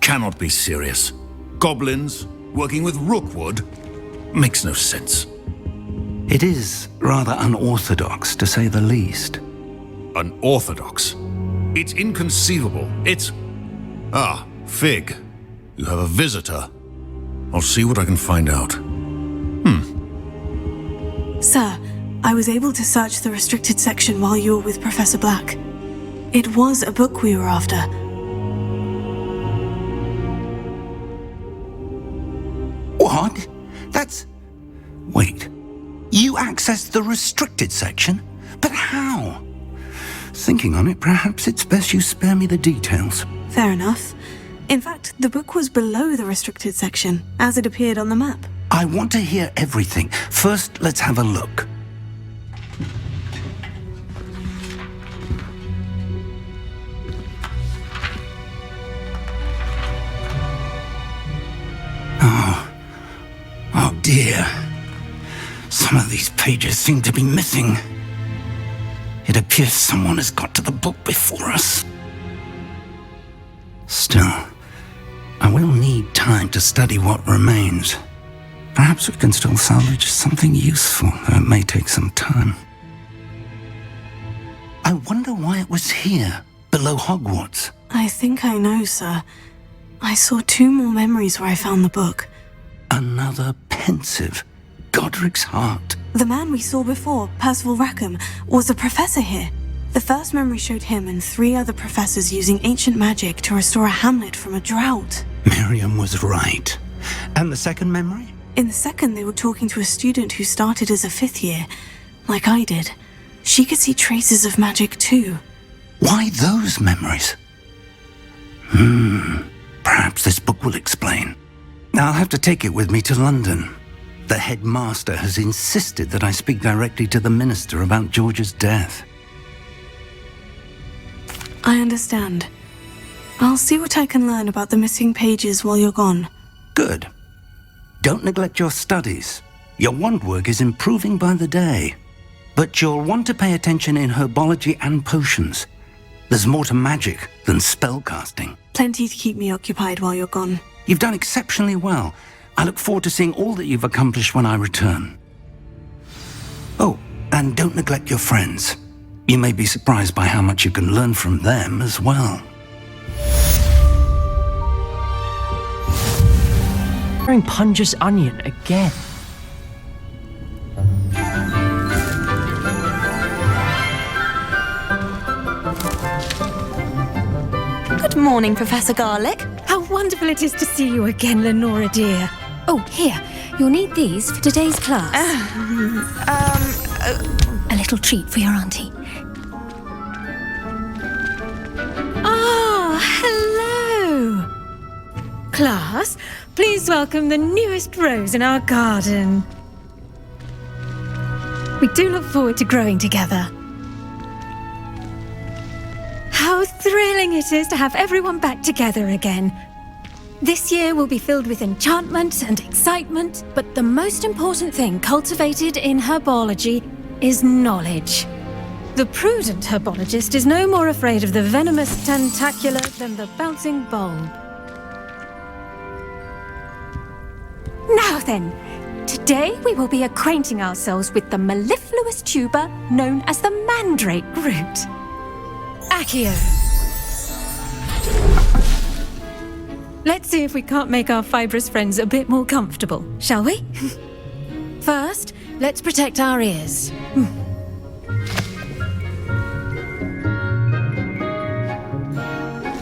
cannot be serious. Goblins working with rookwood makes no sense. It is rather unorthodox, to say the least. Unorthodox? It's inconceivable. It's... Ah, Fig. You have a visitor. I'll see what I can find out. Sir, I was able to search the restricted section while you were with Professor Black. It was a book we were after. What? That's... Wait. You accessed the restricted section? But how? Thinking on it, perhaps it's best you spare me the details. Fair enough. In fact, the book was below the restricted section, as it appeared on the map. I want to hear everything. First, let's have a look. Oh dear. Some of these pages seem to be missing. It appears someone has got to the book before us. Still, I will need time to study what remains. Perhaps we can still salvage something useful, though it may take some time. I wonder why it was here, below Hogwarts. I think I know, sir. I saw 2 more memories where I found the book. Another pensive, Godric's heart. The man we saw before, Percival Rackham, was a professor here. The first memory showed him and 3 other professors using ancient magic to restore a hamlet from a drought. Miriam was right. And the second memory? In the second, they were talking to a student who started as a 5th year, like I did. She could see traces of magic too. Why those memories? Perhaps this book will explain. I'll have to take it with me to London. The headmaster has insisted that I speak directly to the minister about George's death. I understand. I'll see what I can learn about the missing pages while you're gone. Good. Don't neglect your studies. Your wand work is improving by the day. But you'll want to pay attention in herbology and potions. There's more to magic than spellcasting. Plenty to keep me occupied while you're gone. You've done exceptionally well. I look forward to seeing all that you've accomplished when I return. Oh, and don't neglect your friends. You may be surprised by how much you can learn from them as well. Wearing Punja's onion again. Good morning, Professor Garlick. How wonderful it is to see you again, Lenora dear. Oh, here. You'll need these for today's class. A little treat for your auntie. Ah, hello. Class, please welcome the newest rose in our garden. We do look forward to growing together. How thrilling it is to have everyone back together again. This year will be filled with enchantment and excitement, but the most important thing cultivated in herbology is knowledge. The prudent herbologist is no more afraid of the venomous tentacula than the bouncing bulb. Now then, today we will be acquainting ourselves with the mellifluous tuber known as the mandrake root. Accio. Let's see if we can't make our fibrous friends a bit more comfortable, shall we? First, let's protect our ears.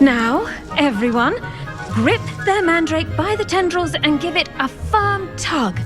Now, everyone, grip their mandrake by the tendrils and give it a firm tug.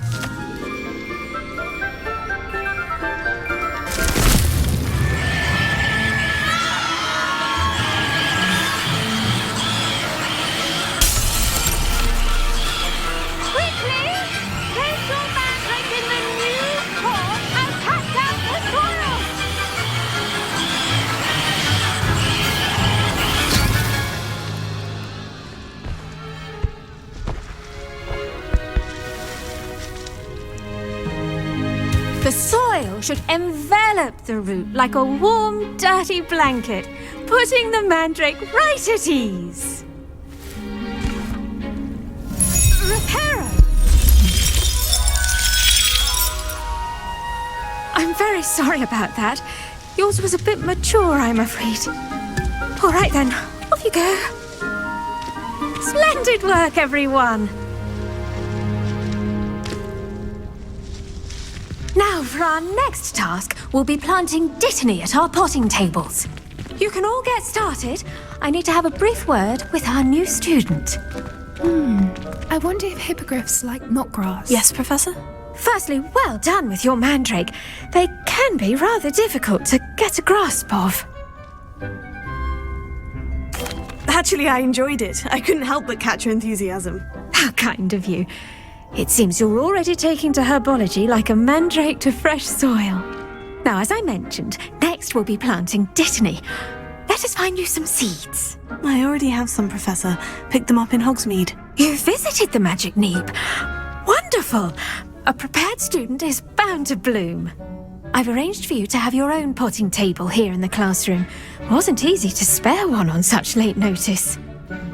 The soil should envelop the root like a warm, dirty blanket, putting the mandrake right at ease. very sorry about that. Yours was a bit mature, I'm afraid. All right then, off you go. Splendid work, everyone. Now, for our next task, we'll be planting dittany at our potting tables. You can all get started. I need to have a brief word with our new student. I wonder if hippogriffs like knotgrass. Yes, Professor? Firstly, well done with your mandrake. They can be rather difficult to get a grasp of. Actually, I enjoyed it. I couldn't help but catch your enthusiasm. How kind of you. It seems you're already taking to herbology like a mandrake to fresh soil. Now, as I mentioned, next we'll be planting dittany. Let us find you some seeds. I already have some, Professor. Picked them up in Hogsmeade. You visited the Magic Neep. Wonderful! A prepared student is bound to bloom. I've arranged for you to have your own potting table here in the classroom. Wasn't easy to spare one on such late notice.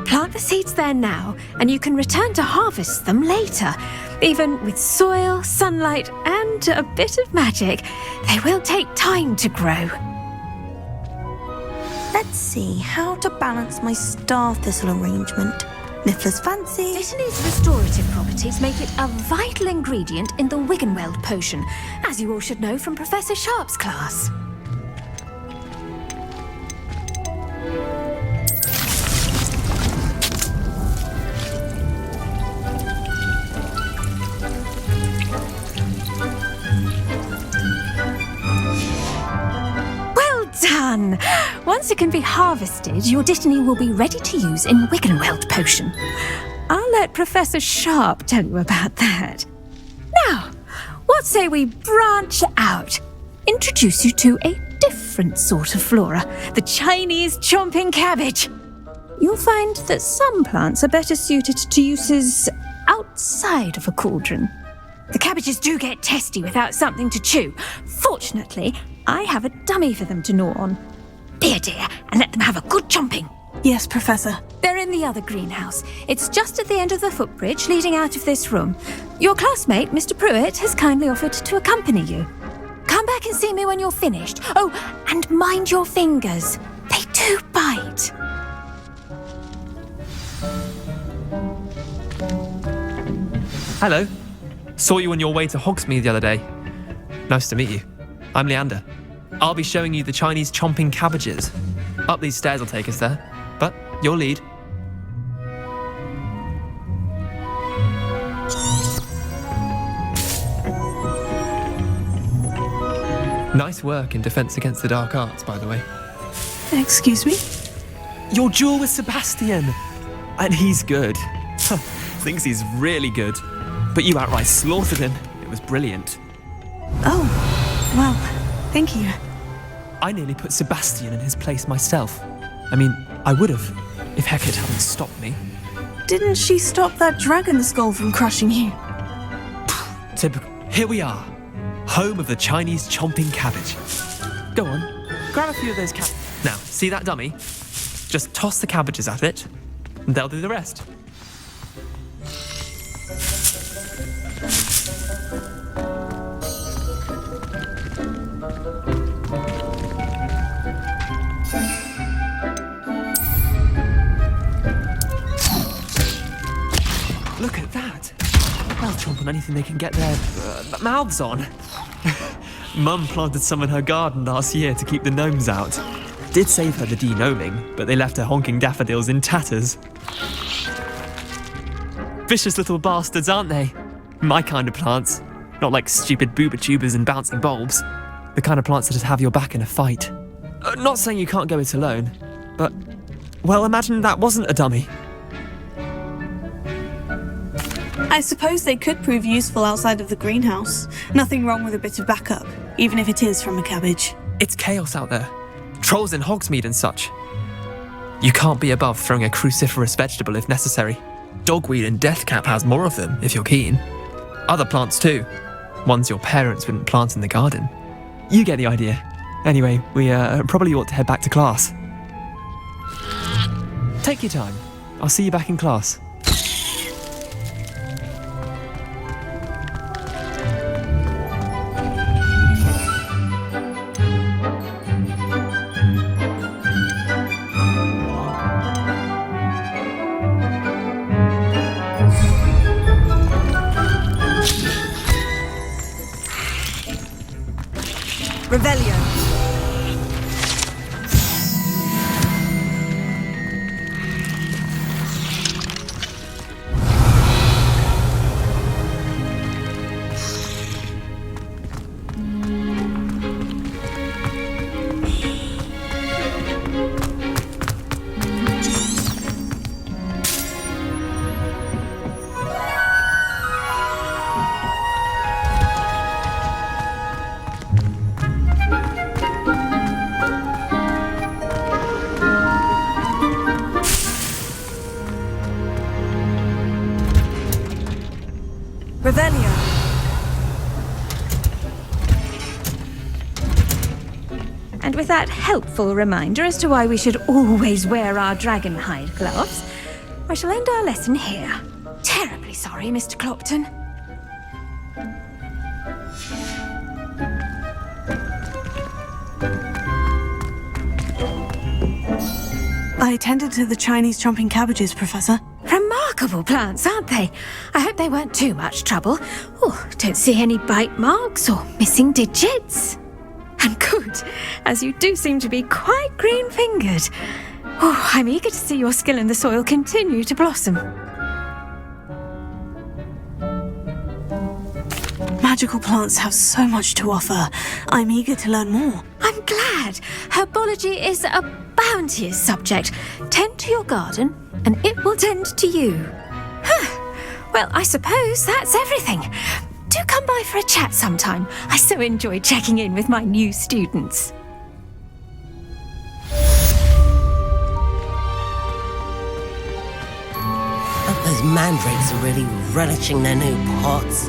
Plant the seeds there now, and you can return to harvest them later. Even with soil, sunlight, and a bit of magic, they will take time to grow. Let's see how to balance my star thistle arrangement. Niffler's fancy. Dittany's restorative properties make it a vital ingredient in the Wiggenweld potion, as you all should know from Professor Sharp's class. Well done! Once it can be harvested, your dittany will be ready to use in Wiggenweld potion. I'll let Professor Sharp tell you about that. Now, what say we branch out? Introduce you to a different sort of flora, the Chinese chomping cabbage. You'll find that some plants are better suited to uses outside of a cauldron. The cabbages do get testy without something to chew. Fortunately, I have a dummy for them to gnaw on. Be a dear and let them have a good chomping. Yes, Professor. They're in the other greenhouse. It's just at the end of the footbridge leading out of this room. Your classmate, Mr. Pruitt, has kindly offered to accompany you. Come back and see me when you're finished. Oh, and mind your fingers. They do bite. Hello. Saw you on your way to Hogsmeade the other day. Nice to meet you. I'm Leander. I'll be showing you the Chinese chomping cabbages. Up these stairs will take us there, but your lead. Nice work in Defense Against the Dark Arts, by the way. Excuse me? Your duel with Sebastian! And he's good. Thinks he's really good. But you outright slaughtered him. It was brilliant. Oh, well, thank you. I nearly put Sebastian in his place myself. I mean, I would have, if Hecate hadn't stopped me. Didn't she stop that dragon skull from crushing you? Typical. Here we are. Home of the Chinese chomping cabbage. Go on, grab a few of those Now, see that dummy? Just toss the cabbages at it, and they'll do the rest. Look at that. They'll chomp on anything they can get their mouths on. Mum planted some in her garden last year to keep the gnomes out. Did save her the de-gnoming, but they left her honking daffodils in tatters. Vicious little bastards, aren't they? My kind of plants. Not like stupid booba tubers and bouncing bulbs. The kind of plants that just have your back in a fight. Not saying you can't go it alone, but, well, imagine that wasn't a dummy. I suppose they could prove useful outside of the greenhouse. Nothing wrong with a bit of backup, even if it is from a cabbage. It's chaos out there. Trolls in Hogsmeade and such. You can't be above throwing a cruciferous vegetable if necessary. Dogweed and deathcap has more of them, if you're keen. Other plants too. Ones your parents wouldn't plant in the garden. You get the idea. Anyway, we probably ought to head back to class. Take your time. I'll see you back in class. Revelio. Revelio. And with that helpful reminder as to why we should always wear our dragon hide gloves, I shall end our lesson here. Terribly sorry, Mr. Clopton. I tended to the Chinese chomping cabbages, Professor. Remarkable plants, aren't they? I hope they weren't too much trouble. Oh, don't see any bite marks or missing digits. And good, as you do seem to be quite green-fingered. Oh, I'm eager to see your skill in the soil continue to blossom. Magical plants have so much to offer. I'm eager to learn more. I'm glad. Herbology is a bounteous subject. Tend to your garden, and it will tend to you. Well, I suppose that's everything. Do come by for a chat sometime. I so enjoy checking in with my new students. Those mandrakes are really relishing their new pots.